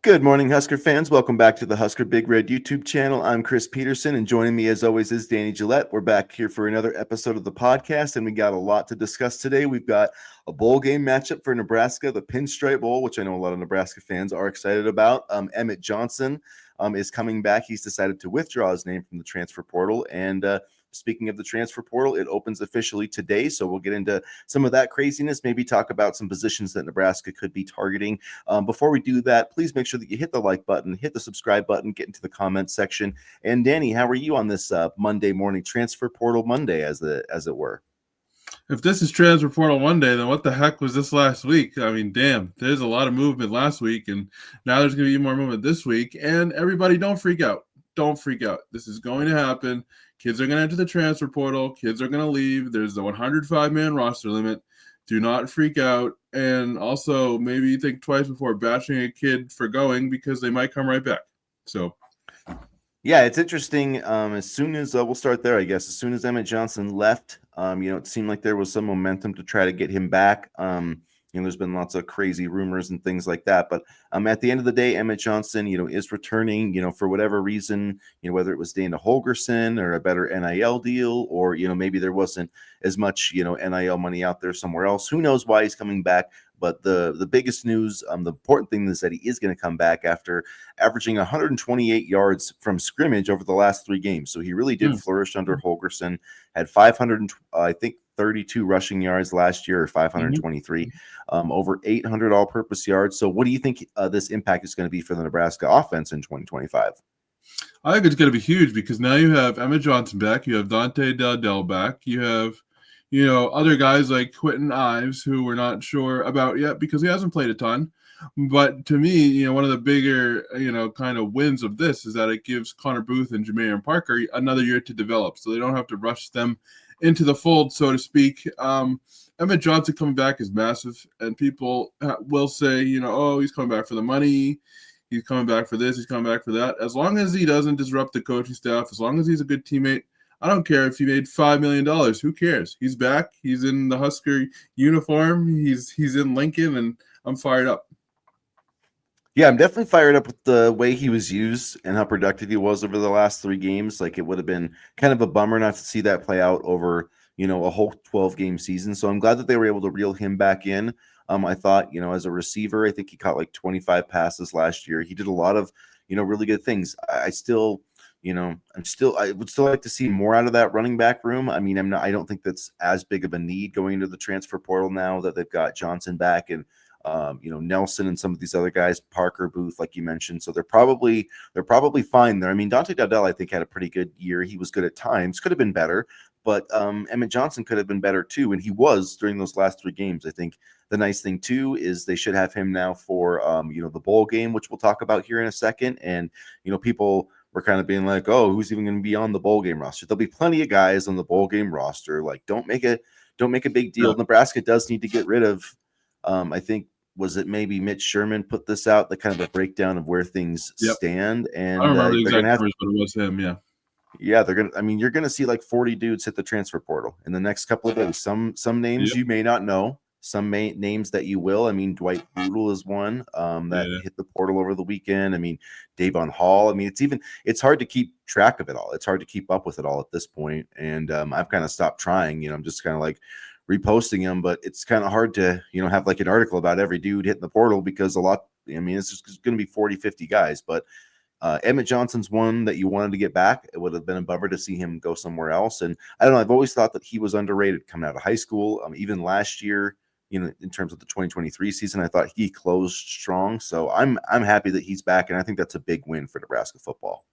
Good morning, Husker fans. Welcome back to the Husker Big Red YouTube channel. I'm Chris Peterson, and joining me as always is Danny Gillette. We're back here for another episode of the podcast, and we got a lot to discuss today. We've got a bowl game matchup for Nebraska, the Pinstripe Bowl, which I know a lot of Nebraska fans are excited about. Emmett Johnson is coming back. He's decided to withdraw his name from the transfer portal, and speaking of the transfer portal, it opens officially today, so we'll get into some of that craziness, maybe talk about some positions that Nebraska could be targeting. Before we do that, please make sure that you hit the like button, hit the subscribe button, get into the comments section. And Danny, how are you on this Monday morning, transfer portal Monday, as it were? If this is transfer portal Monday, then what the heck was this last week? I mean, damn, there's a lot of movement last week, and now there's going to be more movement this week. And everybody, don't freak out. Don't freak out. This is going to happen. Kids are going to enter the transfer portal. Kids are going to leave. There's the 105-man roster limit. Do not freak out. And also, maybe think twice before bashing a kid for going, because they might come right back. So, yeah, it's interesting. As soon as we'll start there, I guess. As soon as Emmett Johnson left, it seemed like there was some momentum to try to get him back. There's been lots of crazy rumors and things like that. But at the end of the day, Emmett Johnson, is returning, for whatever reason, whether it was Dana Holgorsen or a better NIL deal, or, maybe there wasn't as much, NIL money out there somewhere else. Who knows why he's coming back? But the biggest news, the important thing is that he is going to come back after averaging 128 yards from scrimmage over the last 3 games. So he really did flourish under Holgorsen, had 32 rushing yards last year, or 523, over 800 all-purpose yards. So what do you think this impact is going to be for the Nebraska offense in 2025? I think it's going to be huge, because now you have Emmett Johnson back, you have Dante Dowdell back, you have other guys like Quentin Ives, who we're not sure about yet because he hasn't played a ton. But to me, one of the bigger, kind of wins of this is that it gives Connor Booth and Jameer Parker another year to develop, so they don't have to rush them into the fold, so to speak. Emmett Johnson coming back is massive, and people will say, oh, he's coming back for the money, he's coming back for this, he's coming back for that. As long as he doesn't disrupt the coaching staff, as long as he's a good teammate, I don't care if he made $5 million. Who cares? He's back. He's in the Husker uniform. He's in Lincoln, and I'm fired up. Yeah, I'm definitely fired up with the way he was used and how productive he was over the last 3 games. Like, it would have been kind of a bummer not to see that play out over, a whole 12-game season. So I'm glad that they were able to reel him back in. I thought, as a receiver, I think he caught like 25 passes last year. He did a lot of, really good things. I would still like to see more out of that running back room. I mean, I don't think that's as big of a need going into the transfer portal now that they've got Johnson back and, Nelson and some of these other guys, Parker, Booth, like you mentioned. So they're probably fine there. I mean, Dante Dowdell, I think, had a pretty good year. He was good at times, could have been better, but Emmett Johnson could have been better too. And he was during those last 3 games. I think the nice thing too is they should have him now for, the bowl game, which we'll talk about here in a second. And, people were kind of being like, oh, who's even going to be on the bowl game roster? There'll be plenty of guys on the bowl game roster. Like, don't make a big deal. Yeah. Nebraska does need to get rid of, I think, was it maybe Mitch Sherman put this out, the kind of a breakdown of where things stand. And I don't remember the exact numbers, but it was him. Yeah. Yeah, you're gonna see like 40 dudes hit the transfer portal in the next couple of days. Some names you may not know, some names that you will. I mean, Dwight Boodle is one that hit the portal over the weekend. I mean, Davon Hall. I mean, it's hard to keep track of it all. It's hard to keep up with it all at this point. And I've kind of stopped trying. I'm just kind of like reposting them, but it's kind of hard to, have like an article about every dude hitting the portal, because it's just going to be 40, 50 guys. But Emmett Johnson's one that you wanted to get back. It would have been a bummer to see him go somewhere else. And I don't know, I've always thought that he was underrated coming out of high school. Even last year, in terms of the 2023 season, I thought he closed strong. So I'm happy that he's back, and I think that's a big win for Nebraska football.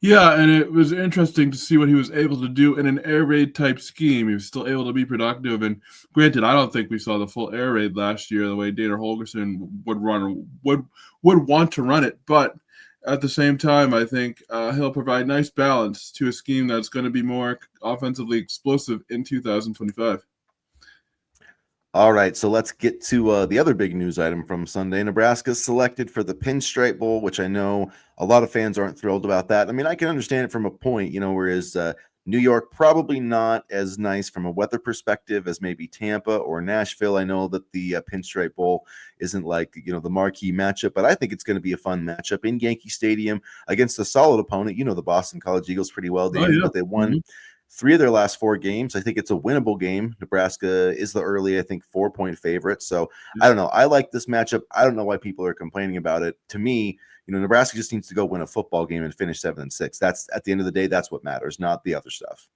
Yeah, and it was interesting to see what he was able to do in an air raid type scheme. He was still able to be productive. And granted, I don't think we saw the full air raid last year the way Dana Holgorsen would want to run it. But at the same time, I think he'll provide nice balance to a scheme that's going to be more offensively explosive in 2025. All right, so let's get to the other big news item from Sunday. Nebraska selected for the Pinstripe Bowl, which I know a lot of fans aren't thrilled about that. I mean, I can understand it from a point, whereas New York, probably not as nice from a weather perspective as maybe Tampa or Nashville. I know that the Pinstripe Bowl isn't like, the marquee matchup, but I think it's going to be a fun matchup in Yankee Stadium against a solid opponent. You know the Boston College Eagles pretty well, Oh Danny, yeah. but they won Hmm. 3 of their last 4 games. I think it's a winnable game. Nebraska is the early, I think, 4-point favorite. So I don't know. I like this matchup. I don't know why people are complaining about it. To me, Nebraska just needs to go win a football game and finish 7-6. That's at the end of the day, that's what matters, not the other stuff.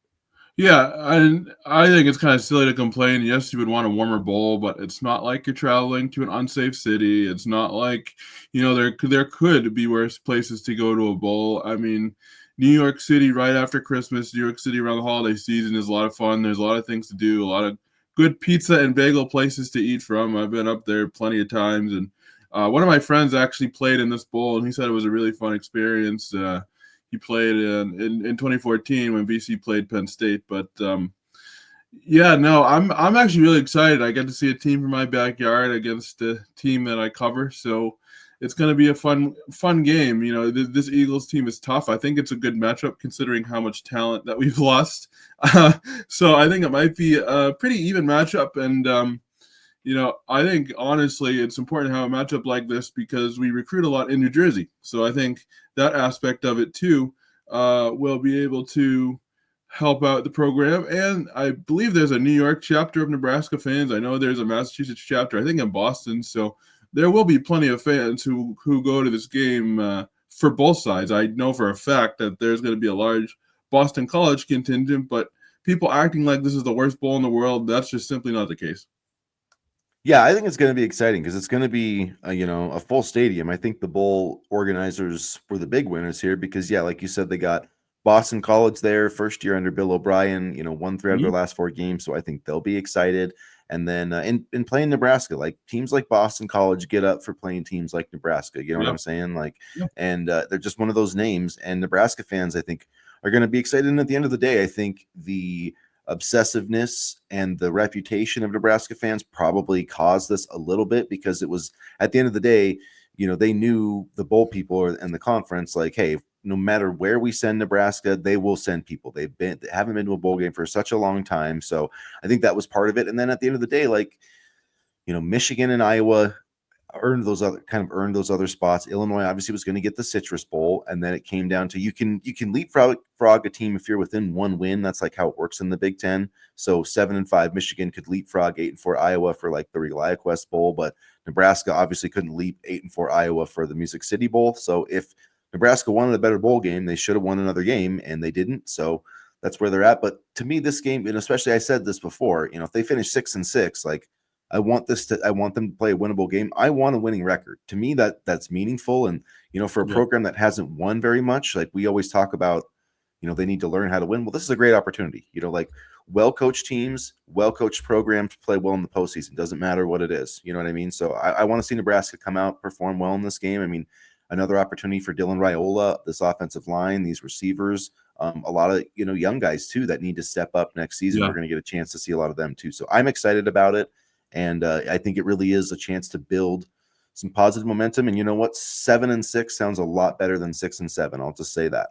Yeah, and I think it's kind of silly to complain. Yes, you would want a warmer bowl, but it's not like you're traveling to an unsafe city. It's not like, there could be worse places to go to a bowl. I mean, New York City right after Christmas, New York City around the holiday season is a lot of fun. There's a lot of things to do, a lot of good pizza and bagel places to eat from. I've been up there plenty of times, and one of my friends actually played in this bowl, and he said it was a really fun experience. He played in 2014 when BC played Penn State. But yeah, no, I'm actually really excited. I get to see a team from my backyard against a team that I cover, so it's going to be a fun game. This Eagles team is tough. I think it's a good matchup considering how much talent that we've lost. So I think it might be a pretty even matchup, and I think honestly it's important to have a matchup like this because we recruit a lot in New Jersey. So I think that aspect of it too will be able to help out the program. And I believe there's a New York chapter of Nebraska fans. I know there's a Massachusetts chapter, I think in Boston. So there will be plenty of fans who go to this game for both sides. I know for a fact that there's going to be a large Boston College contingent, but people acting like this is the worst bowl in the world, that's just simply not the case. Yeah, I think it's going to be exciting because it's going to be a full stadium. I think the bowl organizers were the big winners here because yeah, like you said, they got Boston College there, first year under Bill O'Brien. Won 3 of their Mhm. last 4 games, so I think they'll be excited. And then in playing Nebraska, like teams like Boston College get up for playing teams like Nebraska. You know what Yeah. I'm saying? Like, Yeah. and they're just one of those names. And Nebraska fans, I think, are going to be excited. And at the end of the day, I think the obsessiveness and the reputation of Nebraska fans probably caused this a little bit because it was at the end of the day, they knew the bowl people and the conference like, hey, no matter where we send Nebraska, they will send people. They haven't been to a bowl game for such a long time, so I think that was part of it. And then at the end of the day, like Michigan and Iowa earned those other spots. Illinois obviously was going to get the Citrus Bowl, and then it came down to you can leapfrog a team if you're within 1 win. That's like how it works in the Big Ten. So 7-5 Michigan could leapfrog 8-4 Iowa for like the ReliaQuest Bowl, but Nebraska obviously couldn't leap 8-4 Iowa for the Music City Bowl. So if Nebraska wanted a better bowl game, they should have won another game, and they didn't. So that's where they're at. But to me, this game, and especially I said this before, if they finish 6-6, like I want them to play a winnable game. I want a winning record. To me, that's meaningful. And, for a Yeah. program that hasn't won very much, like we always talk about, they need to learn how to win. Well, this is a great opportunity. Like well-coached teams, well-coached programs play well in the postseason. Doesn't matter what it is. You know what I mean? So I want to see Nebraska come out, perform well in this game. I mean, another opportunity for Dylan Raiola, this offensive line, these receivers, a lot of young guys too that need to step up next season. Yeah. We're going to get a chance to see a lot of them too. So I'm excited about it. And I think it really is a chance to build some positive momentum. And you know what? 7-6 sounds a lot better than 6-7. I'll just say that.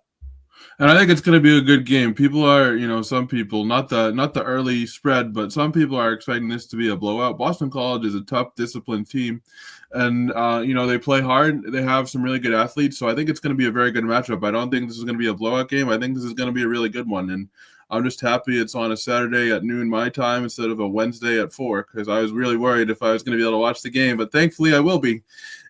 And I think it's going to be a good game. People are, some people, not the early spread, but some people are expecting this to be a blowout. Boston College is a tough, disciplined team, and they play hard. They have some really good athletes, so I think it's going to be a very good matchup. I don't think this is going to be a blowout game. I think this is going to be a really good one, and I'm just happy it's on a Saturday at noon my time instead of a Wednesday at 4 because I was really worried if I was going to be able to watch the game, but thankfully I will be,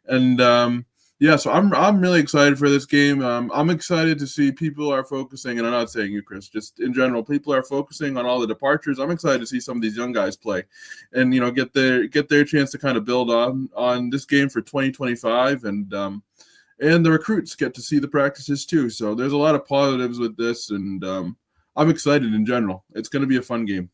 and yeah, so I'm really excited for this game. I'm excited to see people are focusing, and I'm not saying you, Chris, just in general, people are focusing on all the departures. I'm excited to see some of these young guys play, and get their chance to kind of build on this game for 2025, and the recruits get to see the practices too. So there's a lot of positives with this, and I'm excited in general. It's going to be a fun game.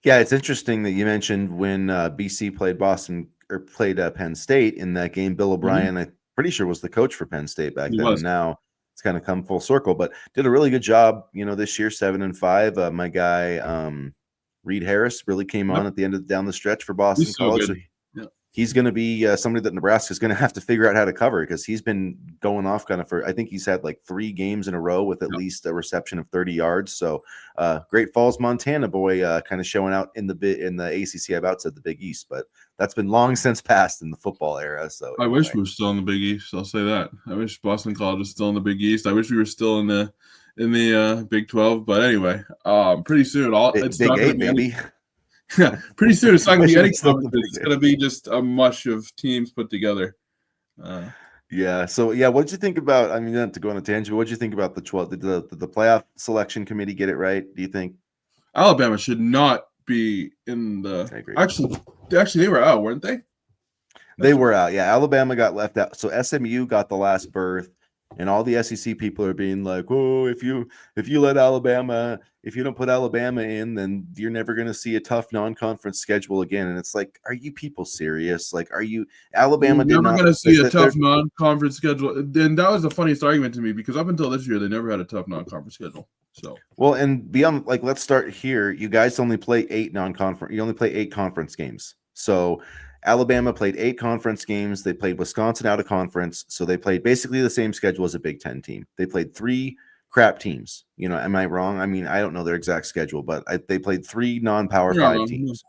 Yeah, it's interesting that you mentioned when BC played Boston or played Penn State in that game. Bill Mm-hmm. O'Brien, I'm pretty sure, was the coach for Penn State back It then, and was. now it's kind of come full circle. But did a really good job, this year, 7-5. My guy Reed Harris really came Yep. on at the end of down the stretch for Boston He's so College. good. So Yeah. he's going to be somebody that Nebraska is going to have to figure out how to cover, because he's been going off kind of for, I think he's had like 3 games in a row with at least a reception of 30 yards. So Great Falls, Montana boy, kind of showing out in the ACC. I've outsaid the Big East, but that's been long since passed in the football era. So I wish we were still in the Big East. I'll say that. I wish Boston College was still in the Big East. I wish we were still in the Big 12. But anyway, pretty soon it's Big not 8, going to be baby. Yeah, pretty soon it's not going to be any conference. It's going to be just a mush of teams put together. Yeah. So what did you think about? I mean, not to go on a tangent, but what did you think about the 12? Did the playoff selection committee get it right? Do you think Alabama should not be in the? I agree. Actually, they were out, weren't they? They were out. Yeah, Alabama got left out. So SMU got the last berth, and all the SEC people are being like, "Oh, if you let Alabama, if you don't put Alabama in, then you're never going to see a tough non-conference schedule again." And it's like, are you people serious? Like, are you Alabama? You're never going to see a tough non-conference schedule. And that was the funniest argument to me, because up until this year, they never had a tough non-conference schedule. So well, and beyond, like, let's start here. You guys only play 8 non-conference. You only play 8 conference games. So Alabama played 8 conference games. They played Wisconsin out of conference. So they played basically the same schedule as a Big Ten team. They played 3 crap teams. Am I wrong? I mean, I don't know their exact schedule, but they played 3 non-Power 5 teams.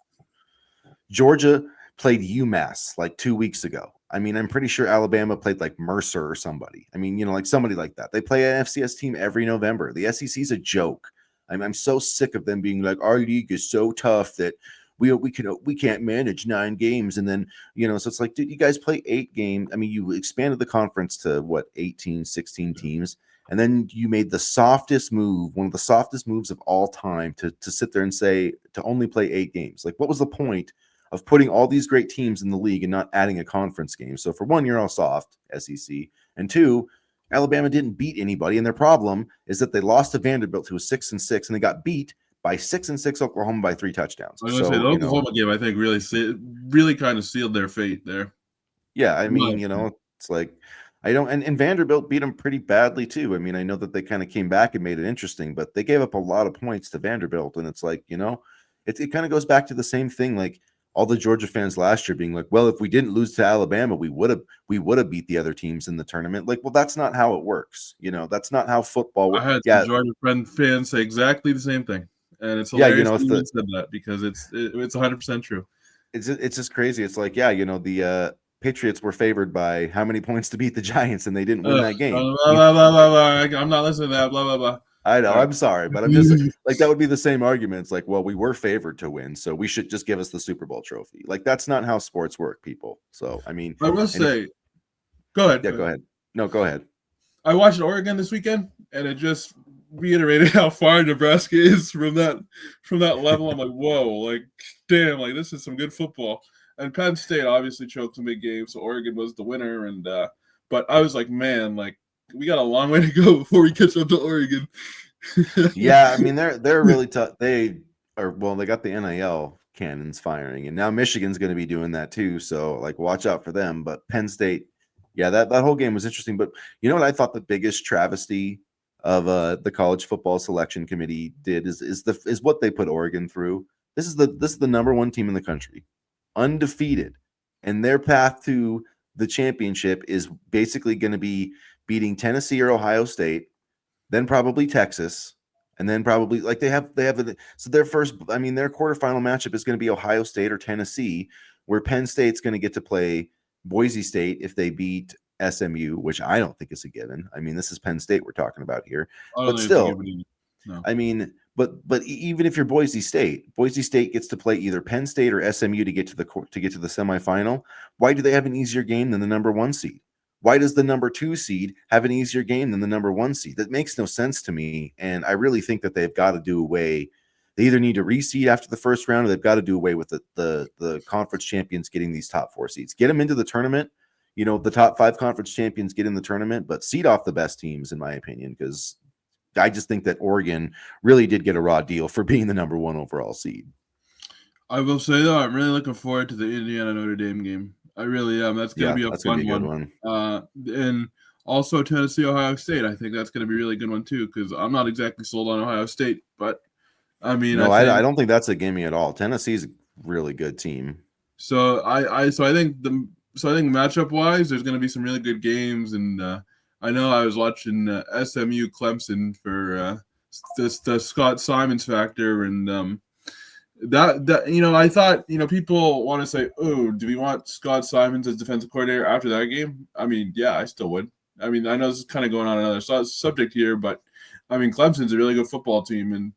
Georgia played UMass like 2 weeks ago. I mean, I'm pretty sure Alabama played like Mercer or somebody. I mean, like somebody like that. They play an FCS team every November. The SEC is a joke. I'm so sick of them being like, our league is so tough that we can't manage 9 games. And then, so it's like, dude, you guys play 8 games. I mean, you expanded the conference to 18, 16 teams. And then you made the softest move, one of the softest moves of all time, to sit there and say to only play 8 games. Like, what was the point of putting all these great teams in the league and not adding a conference game? So for one, you're all soft, SEC. And 2, Alabama didn't beat anybody. And their problem is that they lost to Vanderbilt, who was 6-6, and they got beat by 6-6 Oklahoma by 3 touchdowns. I was going to say, the Oklahoma game, I think, really kind of sealed their fate there. Yeah, I mean, it's like, I don't, and Vanderbilt beat them pretty badly too. I mean, I know that they kind of came back and made it interesting, but they gave up a lot of points to Vanderbilt. And it's like, it kind of goes back to the same thing. Like all the Georgia fans last year being like, well, if we didn't lose to Alabama, we would have beat the other teams in the tournament. Like, well, that's not how it works. That's not how football works. I had some Georgia fans say exactly the same thing. And it's hilarious you said that, because it's 100% true. It's just crazy. It's like, the Patriots were favored by how many points to beat the Giants, and they didn't win that game. Blah, blah, blah, blah. I'm not listening to that. Blah, blah, blah. I know. I'm sorry, but I'm just like, that would be the same argument. It's like, well, we were favored to win, so we should just give us the Super Bowl trophy. Like, that's not how sports work, people. So, I mean, I will say, go ahead. Yeah, go ahead. No, go ahead. I watched Oregon this weekend, and it just reiterated how far Nebraska is from that level. I'm like, whoa, like, damn, like, this is some good football. And Penn State obviously choked some big games, so Oregon was the winner. And but I was like, man, like, we got a long way to go before we catch up to Oregon. Yeah, I mean, they're really tough. They got the NIL cannons firing, and now Michigan's going to be doing that too. So, like, watch out for them. But Penn State, yeah, that whole game was interesting. But you know what I thought the biggest travesty of the college football selection committee did is what they put Oregon through. This is the number 1 team in the country, undefeated, and their path to the championship is basically going to be beating Tennessee or Ohio State, then probably Texas, and then probably, like, their quarterfinal matchup is going to be Ohio State or Tennessee, where Penn State's going to get to play Boise State if they beat SMU, which I don't think is a given. I mean, this is Penn State we're talking about here, but still, no. I mean, but even if you're Boise State gets to play either Penn State or SMU to get to the semifinal. Why do they have an easier game than the number 1 seed? Why does the number 2 seed have an easier game than the number 1 seed? That makes no sense to me, and I really think that they've got to do away. They either need to reseed after the first round, or they've got to do away with the conference champions getting these top 4 seeds. Get them into the tournament. The top 5 conference champions get in the tournament, but seed off the best teams, in my opinion, because I just think that Oregon really did get a raw deal for being the number 1 overall seed. I will say, though, I'm really looking forward to the Indiana Notre Dame game. I really am. That's going to be a fun one. And also Tennessee, Ohio State. I think that's going to be a really good one too, because I'm not exactly sold on Ohio State, but I mean, I don't think that's a gimme at all. Tennessee's a really good team. So I think matchup wise, there's going to be some really good games, and I know I was watching SMU Clemson for the Scott Simons factor, and that I thought people want to say, oh, do we want Scott Simons as defensive coordinator after that game? I mean, yeah, I still would. I mean, I know this is kind of going on another subject here, but I mean, Clemson's a really good football team, and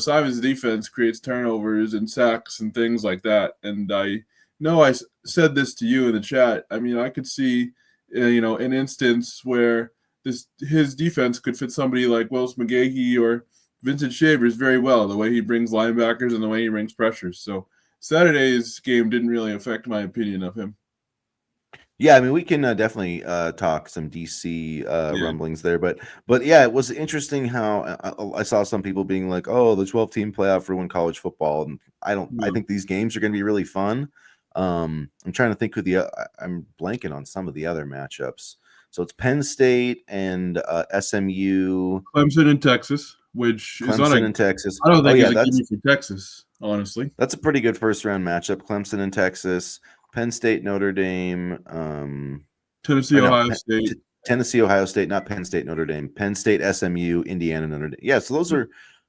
Simons' defense creates turnovers and sacks and things like that. And I know I said this to you in the chat. I mean, I could see an instance where his defense could fit somebody like Willis McGahee or Vincent Shavers very well, the way he brings linebackers and the way he brings pressures. So Saturday's game didn't really affect my opinion of him. Yeah, I mean, we can definitely talk some DC rumblings there, but yeah, it was interesting how I saw some people being like, "Oh, the 12-team playoff ruined college football," and I think these games are going to be really fun. I'm trying to think who I'm blanking on some of the other matchups. So it's Penn State and SMU, Clemson and Texas, which is not Clemson and Texas. I don't think yeah, it's a gimme for Texas, honestly. that's a pretty good first round matchup. Clemson and Texas, Penn State, Notre Dame, Tennessee, Ohio State. Tennessee, Ohio State, not Penn State, Notre Dame, Penn State, SMU, Indiana, Notre Dame. Yeah, so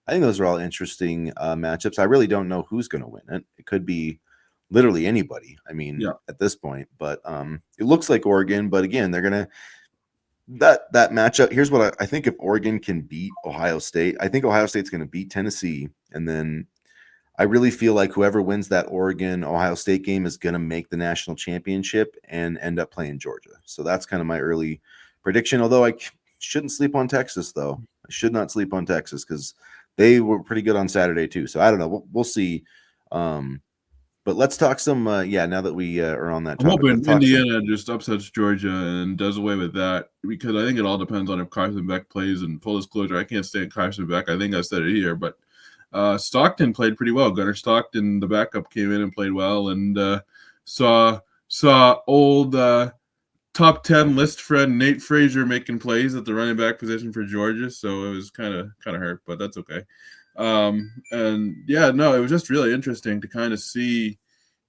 I think those are all interesting matchups. I really don't know who's going to win it. It could be literally anybody. I mean, at this point, but it looks like Oregon. But again, they're gonna that matchup. Here's what I think: if Oregon can beat Ohio State, I think Ohio State's going to beat Tennessee, and then I really feel like whoever wins that Oregon Ohio State game is going to make the national championship and end up playing Georgia. So that's kind of my early prediction. Although I shouldn't sleep on Texas, though. I should not sleep on Texas because they were pretty good on Saturday too. So I don't know. We'll see. But let's talk some. Now that we are on that topic, I'm hoping Indiana just upsets Georgia and does away with that, because I think it all depends on if Carson Beck plays. And full disclosure, I can't stand Carson Beck. I think I said it here, but Stockton played pretty well. Gunnar Stockton, the backup, came in and played well, and saw old top 10 list friend Nate Frazier making plays at the running back position for Georgia. So it was kind of hurt, but that's okay. And yeah, no, it was just really interesting to kind of see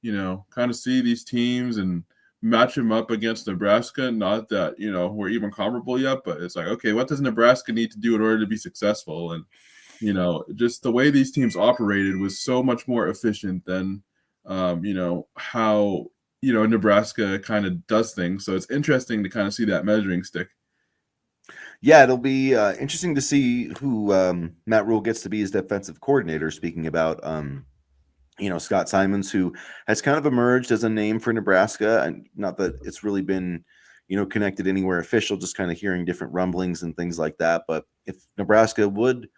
these teams and match them up against Nebraska. Not that we're even comparable yet, but it's like, okay, what does Nebraska need to do in order to be successful? And just the way these teams operated was so much more efficient than, how, Nebraska kind of does things. So it's interesting to kind of see that measuring stick. Yeah, it'll be interesting to see who Matt Rule gets to be his defensive coordinator. Speaking about, Scott Simons, who has kind of emerged as a name for Nebraska, and not that it's really been, connected anywhere official, just kind of hearing different rumblings and things like that. But if Nebraska would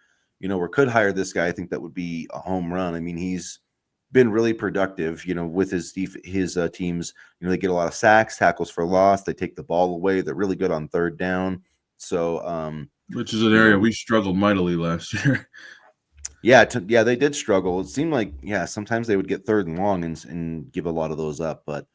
or could hire this guy, I think that would be a home run. I mean, he's been really productive, with his teams. They get a lot of sacks, tackles for loss. They take the ball away. They're really good on third down. So, which is an area we struggled mightily last year. Yeah, they did struggle. It seemed like sometimes they would get third and long and give a lot of those up. But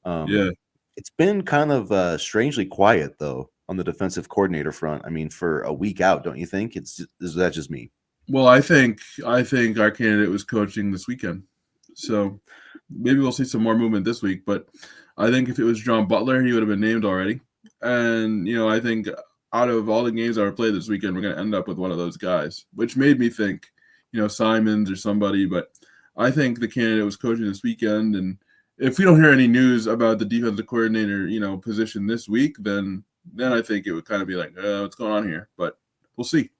it's been kind of strangely quiet though on the defensive coordinator front. I mean, for a week out, don't you think? Is that just me? Well, I think our candidate was coaching this weekend, so maybe we'll see some more movement this week. But I think if it was John Butler, he would have been named already. And I think out of all the games that were played this weekend, we're going to end up with one of those guys, which made me think, Simons or somebody. But I think the candidate was coaching this weekend, and if we don't hear any news about the defensive coordinator, position this week, then I think it would kind of be like, what's going on here? But we'll see.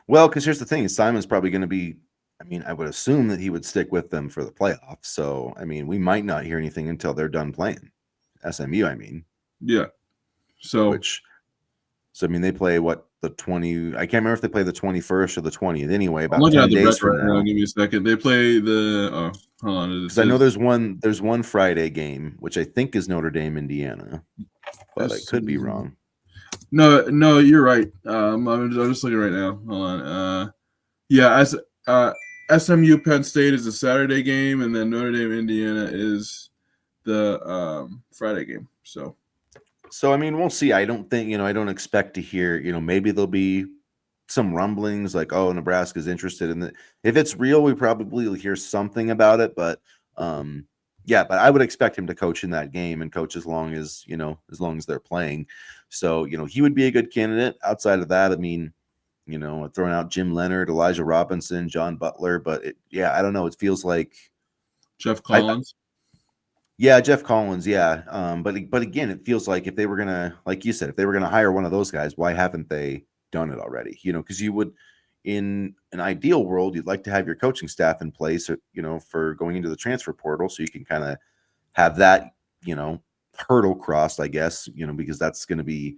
Well, because here's the thing: Simon's probably going to be. I mean, I would assume that he would stick with them for the playoffs. So, I mean, we might not hear anything until they're done playing. SMU, I mean. Yeah. So, I mean, they play the 20. I can't remember if they play the 21st or the 20th. Anyway, about I'm looking 10 at the days from now. Give me a second. They play the. Hold on. Because I know there's one Friday game, which I think is Notre Dame, Indiana, but I could be wrong. No, you're right. I'm just looking right now. Hold on. SMU Penn State is the Saturday game, and then Notre Dame Indiana is the Friday game. So I mean, we'll see. I don't think I don't expect to hear. Maybe there'll be some rumblings like, oh, Nebraska's interested in it. If it's real, we probably will hear something about it. But Yeah, but I would expect him to coach in that game and coach as long as, as long as they're playing. So, he would be a good candidate. Outside of that, I mean, throwing out Jim Leonard, Elijah Robinson, John Butler, but I don't know. It feels like Jeff I Collins. yeah, Jeff Collins, yeah. But again, it feels like if they were gonna, like you said, if they were gonna hire one of those guys, why haven't they done it already? Because you would, in an ideal world, you'd like to have your coaching staff in place, for going into the transfer portal, so you can kind of have that, hurdle crossed, I guess, because that's going to be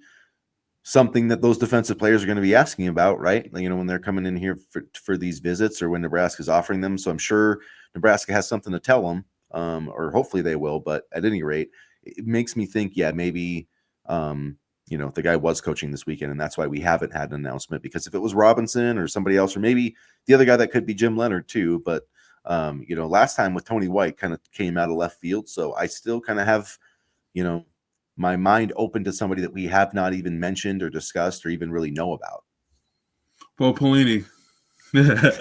something that those defensive players are going to be asking about, right? When they're coming in here for these visits or when Nebraska's offering them. So I'm sure Nebraska has something to tell them, or hopefully they will. But at any rate, it makes me think, yeah, maybe, the guy was coaching this weekend, and that's why we haven't had an announcement. Because if it was Robinson or somebody else, or maybe the other guy that could be Jim Leonard too, but last time with Tony White kind of came out of left field. So I still kind of have, my mind open to somebody that we have not even mentioned or discussed or even really know about. Bo Pelini. His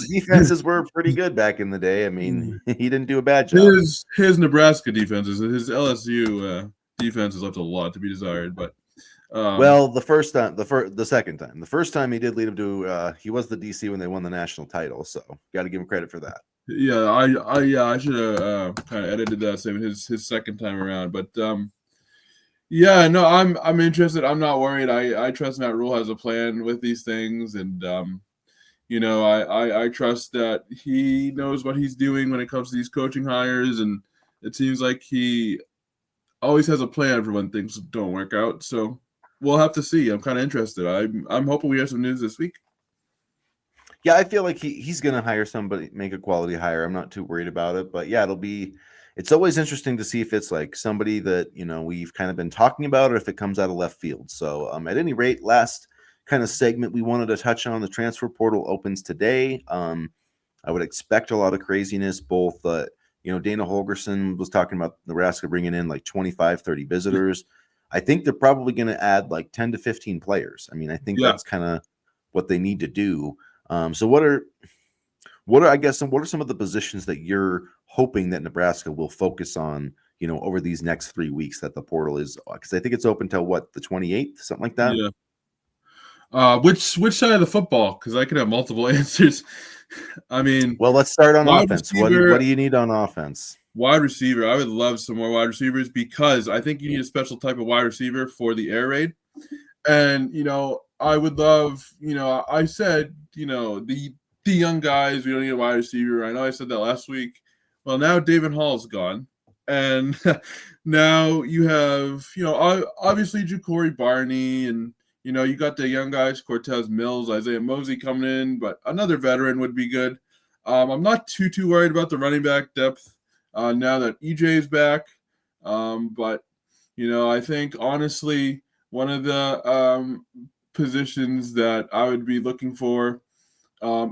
defenses were pretty good back in the day. I mean, he didn't do a bad job. His Nebraska defenses, his LSU defenses left a lot to be desired. But well, the second time, the first time he did lead him to, he was the DC when they won the national title. So got to give him credit for that. Yeah, I should have kind of edited that statement his second time around. But yeah, no, I'm interested. I'm not worried. I trust Matt Rule has a plan with these things, and I trust that he knows what he's doing when it comes to these coaching hires, and it seems like he always has a plan for when things don't work out. So we'll have to see. I'm kind of interested. I'm hoping we have some news this week. Yeah, I feel like he's going to hire somebody, make a quality hire. I'm not too worried about it, but yeah, it's always interesting to see if it's like somebody that, we've kind of been talking about, or if it comes out of left field. So at any rate, last kind of segment we wanted to touch on, the transfer portal opens today. I would expect a lot of craziness, both, Dana Holgerson was talking about Nebraska bringing in like 25, 30 visitors. I think they're probably going to add like 10 to 15 players. I mean, I think that's kind of what they need to do. So what are some of the positions that you're hoping that Nebraska will focus on, over these next 3 weeks that the portal is, because I think it's open till the 28th, something like that. Yeah. Which side of the football? Because I could have multiple answers. I mean, well, let's start on offense. Receiver, what do you need on offense? Wide receiver. I would love some more wide receivers, because I think you need a special type of wide receiver for the air raid. And, I would love, I said, the young guys, we don't need a wide receiver. I know I said that last week. Well, now David Hall's gone. And now you have, obviously Ja'Cory Barney, and, you got the young guys, Cortez Mills, Isaiah Mosey coming in, but another veteran would be good. I'm not too worried about the running back depth now that EJ is back. But, I think, honestly, one of the positions that I would be looking for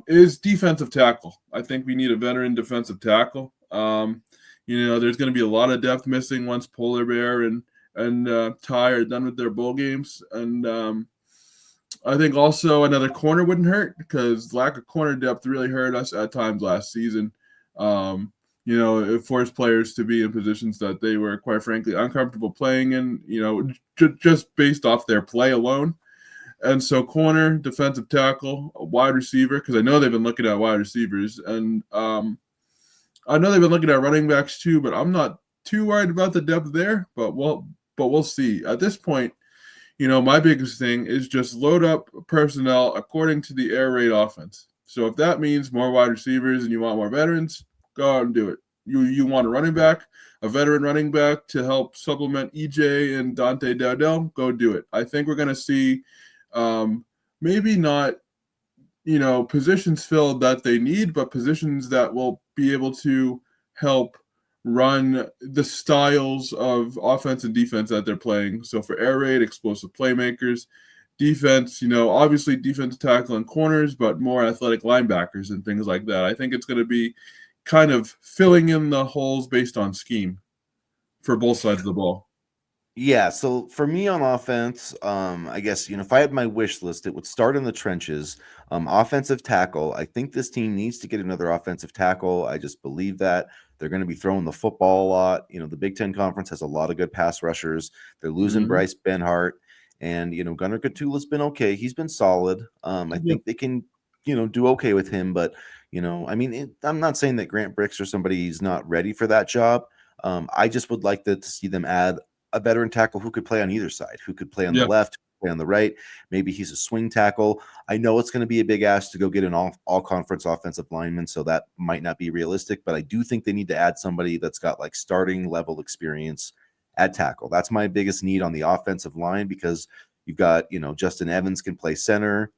is defensive tackle. I think we need a veteran defensive tackle. There's going to be a lot of depth missing once Polar Bear and Ty are done with their bowl games. And I think also another corner wouldn't hurt, because lack of corner depth really hurt us at times last season. It forced players to be in positions that they were, quite frankly, uncomfortable playing in, just based off their play alone. And so corner, defensive tackle, a wide receiver, because I know they've been looking at wide receivers. And I know they've been looking at running backs too, but I'm not too worried about the depth there. But we'll see. At this point, my biggest thing is just load up personnel according to the air raid offense. So if that means more wide receivers and you want more veterans, go out and do it. You want a running back, a veteran running back to help supplement EJ and Dante Dowdell, go do it. I think we're going to see maybe not, positions filled that they need, but positions that will be able to help run the styles of offense and defense that they're playing. So for air raid, explosive playmakers, defense, obviously defensive tackle and corners, but more athletic linebackers and things like that. I think it's going to be kind of filling in the holes based on scheme for both sides of the ball. Yeah, so for me on offense, I guess if I had my wish list, it would start in the trenches. Offensive tackle. I think this team needs to get another offensive tackle. I just believe that they're going to be throwing the football a lot. The Big Ten Conference has a lot of good pass rushers. They're losing Mm-hmm. Bryce Benhart, and Gunnar Gatula's been okay. He's been solid. I Yeah. think they can do okay with him, but I mean, I'm not saying that Grant Bricks or somebody's not ready for that job. I just would like to see them add a veteran tackle who could play on either side, who could play on the Yeah. left, play on the right. Maybe he's a swing tackle. I know it's going to be a big ask to go get an all conference offensive lineman, so that might not be realistic. But I do think they need to add somebody that's got like starting level experience at tackle. That's my biggest need on the offensive line because you've got Justin Evans can play center.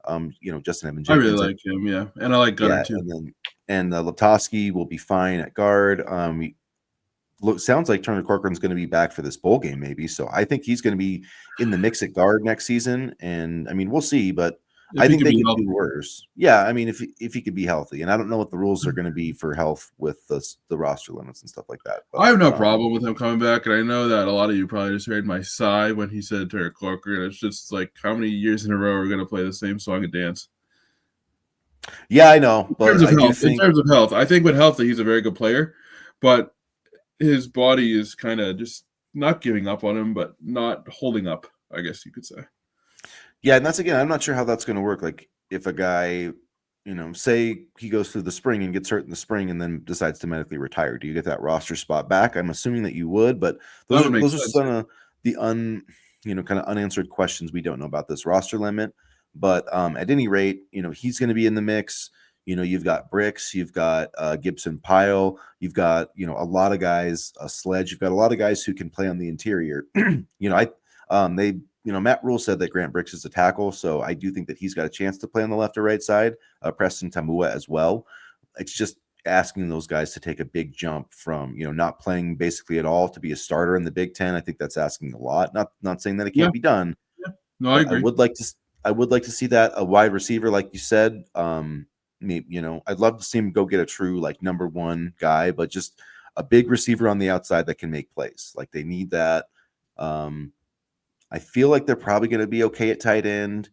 Justin Evans I really Jenkins. like him. Yeah. And I like Gunner Yeah, too. and Latowski will be fine at guard. Sounds like Turner Corcoran's going to be back for this bowl game, maybe. So I think he's going to be in the mix at guard next season. And I mean, we'll see, but If I he think could they be could do healthy. worse. Yeah, I mean, if he could be healthy, and I don't know what the rules are going to be for health with the roster limits and stuff like that. I But have no problem with him coming back, and I know that a lot of you probably just heard my sigh when he said Turner Corcoran. It's just like how many years in a row are we going to play the same song and dance? yeah, I know, In terms but of I do health, think I think with healthy, he's a very good player, but his body is kind of just not giving up on him, but not holding up, I guess you could say. yeah, and that's again, I'm not sure how that's going to work. Like if a guy, say he goes through the spring and gets hurt in the spring and then decides to medically retire, do you get that roster spot back? I'm assuming that you would, but That those are would make those are sense. some of the kind of unanswered questions we don't know about this roster limit. But at any rate, he's going to be in the mix. You've got Bricks, you've got Gibson Pyle, you've got a lot of guys, Sledge, you've got a lot of guys who can play on the interior. They Matt Rule said that Grant Bricks is a tackle, so I do think that he's got a chance to play on the left or right side. Preston Tamua as well. It's just asking those guys to take a big jump from not playing basically at all to be a starter in the Big Ten. I think that's asking a lot. Not saying that it Yeah, can't be done, yeah. No, I but agree. I would like to see that a wide receiver, like you said. I'd love to see him go get a true like number one guy, but just a big receiver on the outside that can make plays. Like they need that. Um, I feel like they're probably going to be okay at tight end.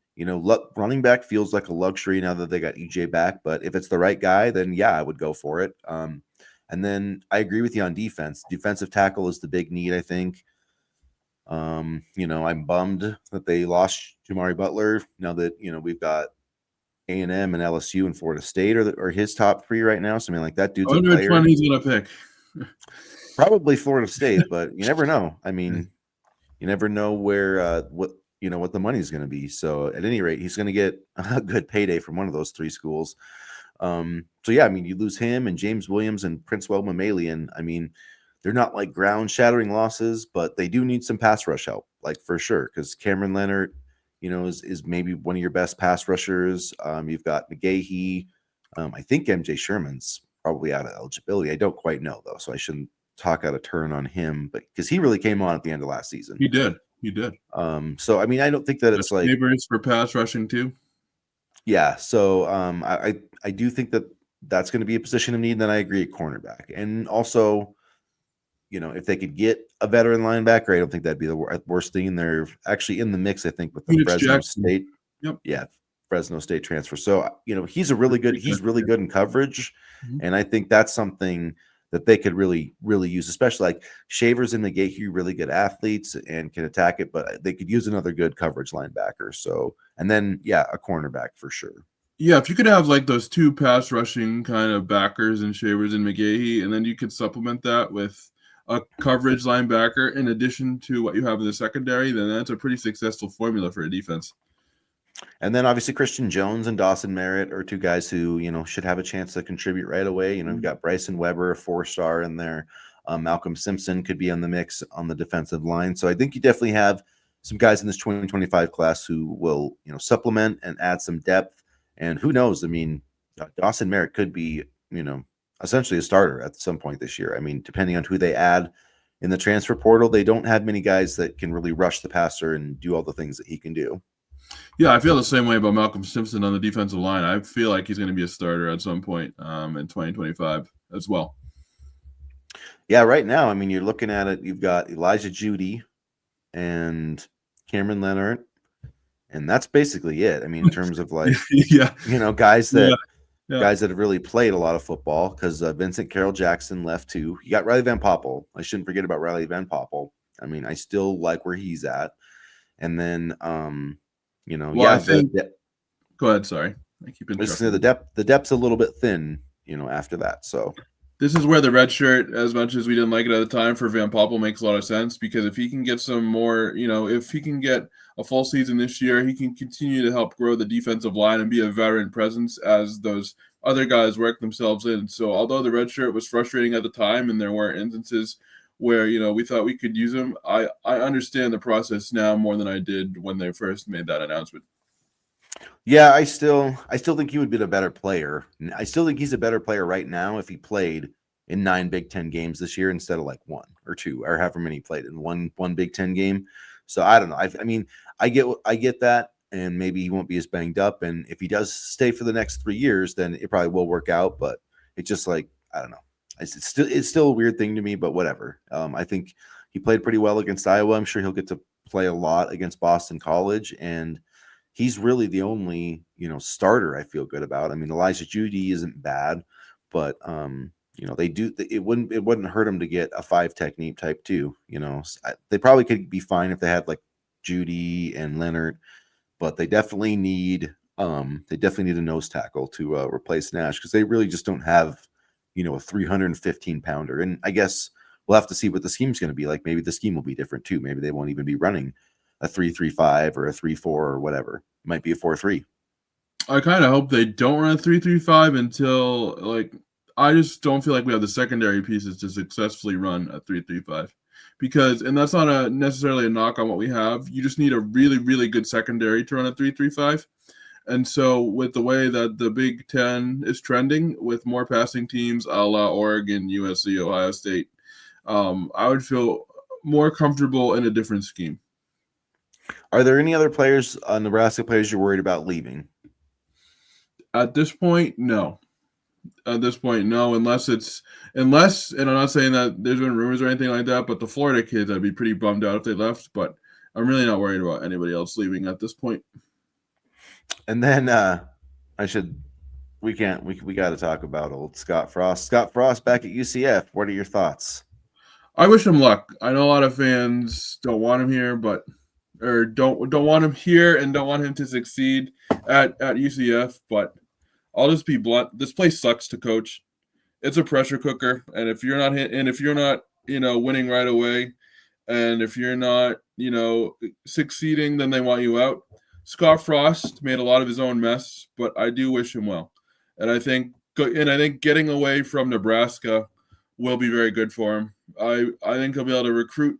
Running back feels like a luxury now that they got EJ back. But if it's the right guy, then yeah, I would go for it. And then I agree with you on defense. Defensive tackle is the big need, I think. I'm bummed that they lost Jamari Butler. Now that we've got A&M and LSU and Florida State are his top three right now. So I mean, like that I dude's a wonder which player. one he's going to pick. Probably Florida State, but you never know. I mean, you never know where what the money's going to be. So at any rate, he's going to get a good payday from one of those three schools. So yeah, I mean, you lose him and James Williams and Princewell Mamalian. I mean, they're not like ground shattering losses, but they do need some pass rush help, like for sure. Because Cameron Leonard, is maybe one of your best pass rushers. You've got McGahee. I think MJ Sherman's probably out of eligibility. I don't quite know though, so I shouldn't talk out of turn on him, but because he really came on at the end of last season. He did. He did. So I mean, I don't think that it's Best like, neighbors for pass rushing too. yeah. So I do think that that's going to be a position of need. And then I agree at cornerback, and also, if they could get a veteran linebacker, I don't think that'd be the worst thing. They're actually in the mix, I think, with the Phoenix Fresno Jackson. State. Yep. Yeah, Fresno State transfer. So he's really good in coverage, Mhm. and I think that's something that they could really use, especially like Shavers and McGahee, really good athletes and can attack it, but they could use another good coverage linebacker. So, and then yeah, a cornerback for sure. Yeah, if you could have like those two pass rushing kind of backers and Shavers and McGahee, and then you could supplement that with a coverage linebacker in addition to what you have in the secondary, then that's a pretty successful formula for a defense. And then obviously Christian Jones and Dawson Merritt are two guys who, should have a chance to contribute right away. We've got Bryson Weber, a 4-star in there. Malcolm Simpson could be on the mix on the defensive line. So I think you definitely have some guys in this 2025 class who will, supplement and add some depth. And who knows? I mean, Dawson Merritt could be, essentially a starter at some point this year. I mean, depending on who they add in the transfer portal, they don't have many guys that can really rush the passer and do all the things that he can do. Yeah, I feel the same way about Malcolm Simpson on the defensive line. I feel like he's going to be a starter at some point in 2025 as well. Yeah, right now, I mean, you're looking at it. You've got Elijah Judy and Cameron Leonard, and that's basically it. I mean, in terms of like, Yeah, guys yeah, that yeah. have really played a lot of football, because Vincent Carroll Jackson left too. You got Riley Van Poppel. I shouldn't forget about Riley Van Poppel. I mean, I still like where he's at. And then, Well, I think. the Go ahead. Sorry, I keep interrupting you. the depth's a little bit thin, after that. So This is where the red shirt, as much as we didn't like it at the time, for Van Poppel makes a lot of sense, because if he can get some more, if he can get a full season this year, he can continue to help grow the defensive line and be a veteran presence as those other guys work themselves in. So although the red shirt was frustrating at the time and there were instances where, we thought we could use him, I understand the process now more than I did when they first made that announcement. yeah, I still think he would be a better player. I still think he's a better player right now if he played in 9 Big Ten games this year instead of like 1 or 2 or however many he played in one Big Ten game. So I don't know. I mean, I get that, and maybe he won't be as banged up. And if he does stay for the next 3 years, then it probably will work out. But it's just like, I don't know. It's still a weird thing to me, but whatever. I think he played pretty well against Iowa. I'm sure he'll get to play a lot against Boston College, and he's really the only starter I feel good about. I mean, Elijah Judy isn't bad, but they do. It wouldn't hurt him to get a 5 technique type too. They probably could be fine if they had like Judy and Leonard, but they definitely need a nose tackle to replace Nash, because they really just don't have a 315 pounder. And I guess we'll have to see what the scheme's going to be like. Maybe the scheme will be different too. Maybe they won't even be running a 3-3-5 or a 3-4 or whatever. It might be a 4-3. I kind of hope they don't run a 3-3-5 until, like, I just don't feel like we have the secondary pieces to successfully run a 3-3-5, because, and that's not necessarily a knock on what we have. You just need a really, really good secondary to run a 3-3-5. And so with the way that the Big Ten is trending with more passing teams, a la Oregon, USC, Ohio State, I would feel more comfortable in a different scheme. Are there any other players, Nebraska players, you're worried about leaving? At this point, no. Unless, and I'm not saying that there's been rumors or anything like that, but the Florida kids, I'd be pretty bummed out if they left, but I'm really not worried about anybody else leaving at this point. And then we got to talk about old Scott Frost. Scott Frost back at UCF. What are your thoughts? I wish him luck. I know a lot of fans don't want him here, don't want him here and don't want him to succeed at UCF, but I'll just be blunt. This place sucks to coach. It's a pressure cooker, and if you're not winning right away, and if you're not succeeding, then they want you out. Scott Frost made a lot of his own mess, but I do wish him well, and I think getting away from Nebraska will be very good for him. I think he'll be able to recruit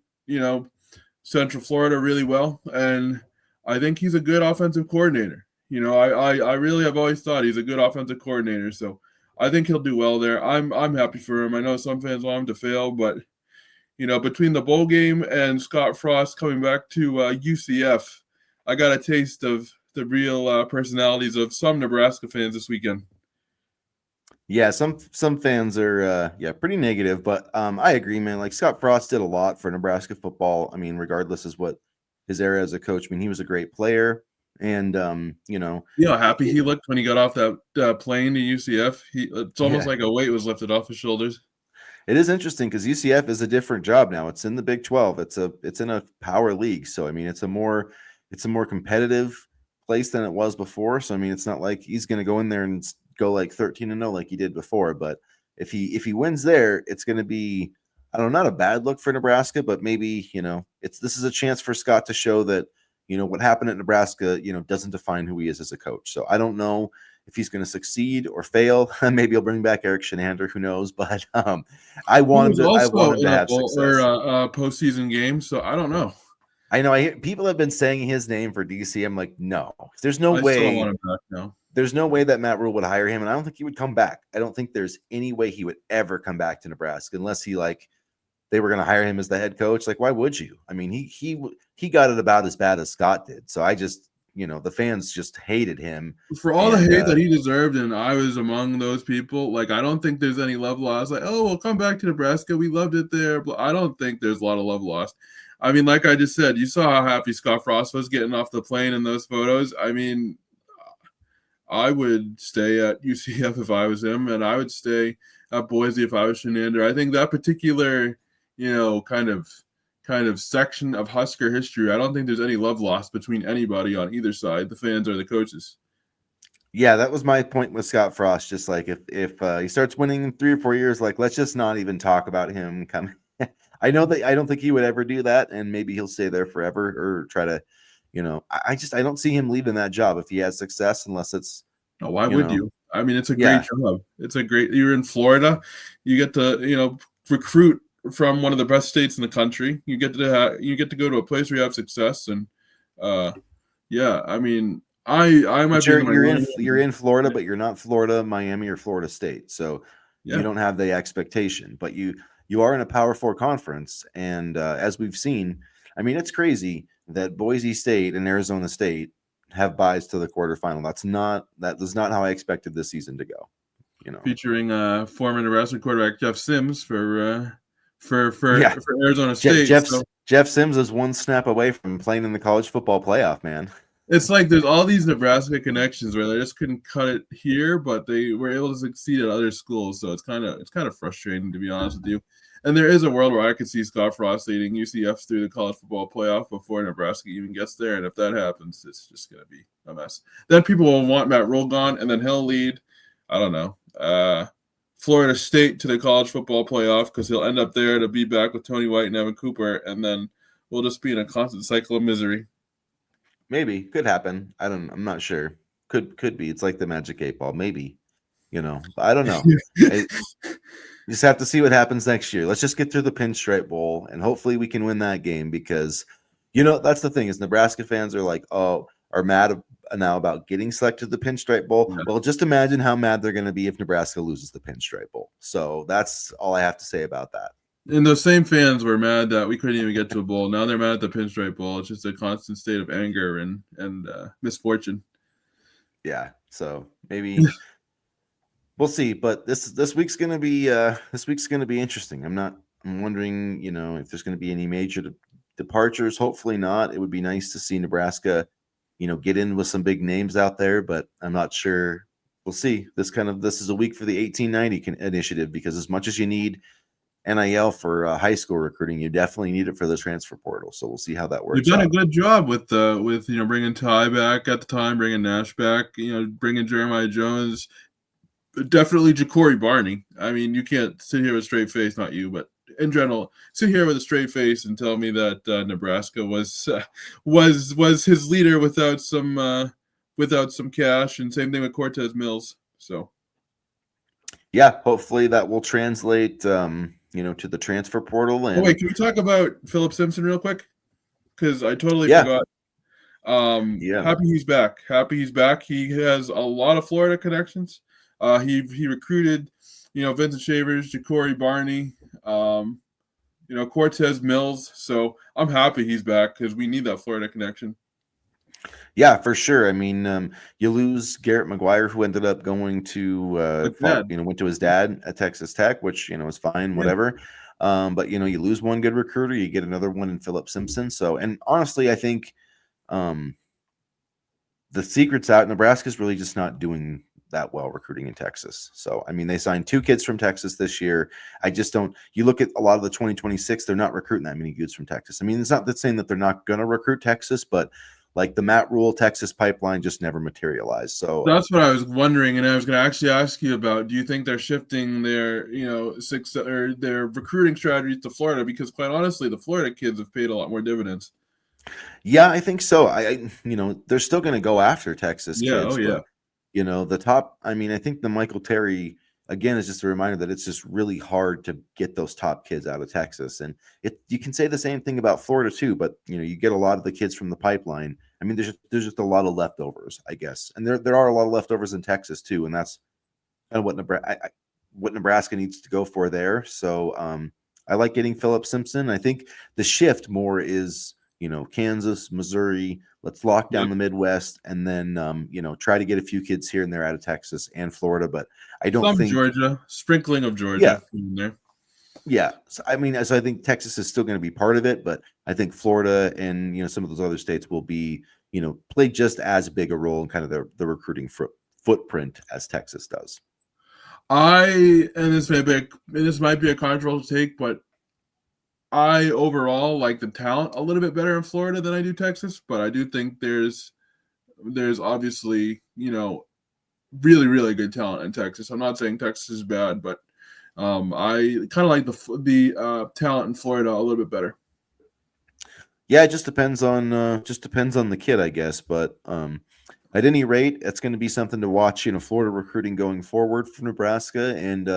Central Florida really well, and I think he's a good offensive coordinator. I really have always thought he's a good offensive coordinator, so I think he'll do well there. I'm happy for him. I know some fans want him to fail, but between the bowl game and Scott Frost coming back to UCF, I got a taste of the real personalities of some Nebraska fans this weekend. Yeah, some fans are pretty negative, but I agree, man. Like, Scott Frost did a lot for Nebraska football. I mean, regardless of what his era as a coach, I mean, he was a great player, and happy he looked when he got off that plane to UCF. It's almost like a weight was lifted off his shoulders. It is interesting because UCF is a different job now. It's in the Big 12. It's in a power league, so I mean, it's a more competitive place than it was before. So I mean, it's not like he's going to go in there and go like 13-0 like he did before. But if he wins there, it's going to be, I don't know, not a bad look for Nebraska, but maybe this is a chance for Scott to show that what happened at Nebraska doesn't define who he is as a coach. So I don't know if he's going to succeed or fail. Maybe he'll bring back Eric Shenander. Who knows? But I want him to have success. Or postseason game. So I don't know. I know people have been saying his name for DC. I'm like, no, there's no way. Still want him back now. There's no way that Matt Rule would hire him, and I don't think he would come back. I don't think there's any way he would ever come back to Nebraska unless they were going to hire him as the head coach. Like, why would you? I mean, he got it about as bad as Scott did. So I just, the fans just hated him for all the hate that he deserved, and I was among those people. Like, I don't think there's any love lost. Like, oh, we'll come back to Nebraska. We loved it there. But I don't think there's a lot of love lost. I mean, like I just said, you saw how happy Scott Frost was getting off the plane in those photos. I mean, I would stay at UCF if I was him, and I would stay at Boise if I was Shenander. I think that particular, kind of section of Husker history, I don't think there's any love lost between anybody on either side, the fans or the coaches. Yeah, that was my point with Scott Frost. Just like if he starts winning in 3 or 4 years, like let's just not even talk about him coming. I know that I don't think he would ever do that, and maybe he'll stay there forever or try to, I don't see him leaving that job if he has success, unless it's, Oh, why would you? I mean, it's a yeah, great job. It's a great. You're in Florida, you get to recruit from one of the best states in the country. You get to go to a place where you have success, and yeah, I mean, I might but be in the you're in Florida, but you're not Florida, Miami, or Florida State, so you Yeah. don't have the expectation. But you are in a Power Four conference, and as we've seen, I mean, it's crazy that Boise State and Arizona State have buys to the quarterfinal. That was not how I expected this season to go. Featuring former Nebraska quarterback Jeff Sims for Yeah. Arizona State. Jeff Sims is one snap away from playing in the college football playoff, man. It's like there's all these Nebraska connections where they just couldn't cut it here, but they were able to succeed at other schools. So it's kind of frustrating, to be honest with you. And there is a world where I could see Scott Frost leading UCF through the college football playoff before Nebraska even gets there. And if that happens, it's just going to be a mess. Then people will want Matt Rule gone, and then he'll lead, I don't know, Florida State to the college football playoff because he'll end up there to be back with Tony White and Evan Cooper, and then we'll just be in a constant cycle of misery. Maybe could happen. I'm not sure. Could be. It's like the Magic 8 Ball. Maybe, I don't know. You just have to see what happens next year. Let's just get through the Pinstripe Bowl, and hopefully we can win that game because, that's the thing is Nebraska fans are like, are mad now about getting selected to the Pinstripe Bowl. Yeah. Well, just imagine how mad they're going to be if Nebraska loses the Pinstripe Bowl. So that's all I have to say about that. And those same fans were mad that we couldn't even get to a bowl. Now they're mad at the Pinstripe Bowl. It's just a constant state of anger and misfortune. Yeah. So maybe we'll see. But this week's gonna be interesting. I'm wondering, if there's gonna be any major departures. Hopefully not. It would be nice to see Nebraska, get in with some big names out there, but I'm not sure. We'll see. This is a week for the 1890 initiative because as much as you need NIL for high school recruiting, you definitely need it for the transfer portal. So we'll see how that works. You've done a good job with bringing Ty back at the time, bringing Nash back, bringing Jeremiah Jones, definitely Ja'Cory Barney. I mean, you can't sit here with a straight face, not you, but in general, sit here with a straight face and tell me that Nebraska was his leader without some cash, and same thing with Cortez Mills. So, yeah, hopefully that will translate. To the transfer portal. And wait, can we talk about Philip Simpson real quick? Because I totally forgot. Happy he's back. He has a lot of Florida connections. He recruited, Vincent Shavers, Ja'Cory Barney, Cortez Mills. So I'm happy he's back because we need that Florida connection. Yeah, for sure. I mean, you lose Garrett McGuire, who ended up going to, went to his dad at Texas Tech, which, is fine, whatever. But, you lose one good recruiter, you get another one in Philip Simpson. So, and honestly, I think the secret's out. Nebraska's really just not doing that well recruiting in Texas. So, I mean, they signed 2 kids from Texas this year. I just don't, you look at a lot of the 2026, they're not recruiting that many dudes from Texas. I mean, it's not that saying that they're not going to recruit Texas, but like the Matt Rule Texas pipeline just never materialized. So that's what I was wondering, and I was going to actually ask you about. Do you think they're shifting their, their recruiting strategies to Florida? Because quite honestly, the Florida kids have paid a lot more dividends. Yeah, I think so. They're still going to go after Texas kids. Oh yeah. But, the top. I mean, I think the Michael Terry again is just a reminder that it's just really hard to get those top kids out of Texas, and you can say the same thing about Florida too. But you get a lot of the kids from the pipeline. I mean, there's just a lot of leftovers, I guess, and there are a lot of leftovers in Texas too, and that's kind of what Nebraska needs to go for there. So I like getting Philip Simpson. I think the shift more is Kansas, Missouri. Let's lock down the Midwest, and then try to get a few kids here and there out of Texas and Florida. But I don't think Georgia, sprinkling of Georgia in there. Yeah, so, I mean, so I think Texas is still going to be part of it, but I think Florida and some of those other states will be play just as big a role in kind of the recruiting footprint as Texas does. This might be a controversial take, but I overall like the talent a little bit better in Florida than I do Texas. But I do think there's obviously really really good talent in Texas. I'm not saying Texas is bad, but I kind of like the talent in Florida a little bit better. Yeah, it just depends on the kid, I guess. But at any rate, it's going to be something to watch. Florida recruiting going forward for Nebraska, and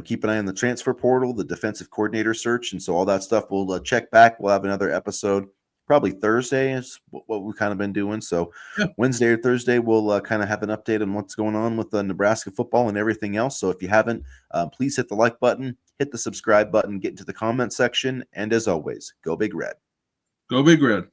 keep an eye on the transfer portal, the defensive coordinator search, and so all that stuff. We'll check back. We'll have another episode probably Thursday is what we've kind of been doing. So Yeah. Wednesday or Thursday, we'll kind of have an update on what's going on with the Nebraska football and everything else. So if you haven't, please hit the like button, hit the subscribe button, get into the comment section, and as always, go Big Red. Go Big Red.